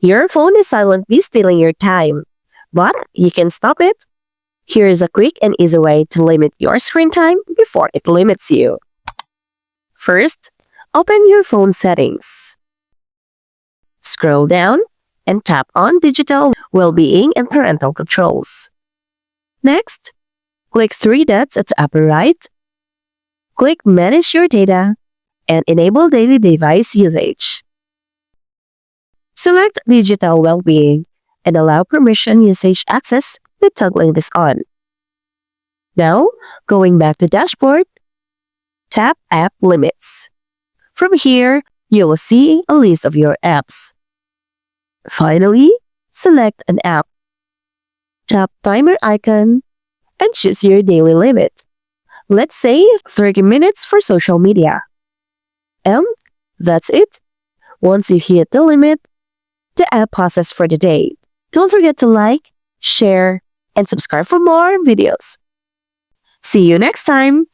Your phone is silently stealing your time, but you can stop it. Here is a quick and easy way to limit your screen time before it limits you. First, open your phone settings. Scroll down and tap on Digital Wellbeing and Parental Controls. Next, click three dots at the upper right. Click Manage Your Data and enable daily device usage. Select Digital Wellbeing and allow permission usage access by toggling this on. Now, going back to Dashboard, tap App Limits. From here, you will see a list of your apps. Finally, select an app. Tap Timer icon and choose your daily limit. Let's say 30 minutes for social media. And that's it. Once you hit the limit, the app pauses for the day. Don't forget to like, share, and subscribe for more videos. See you next time!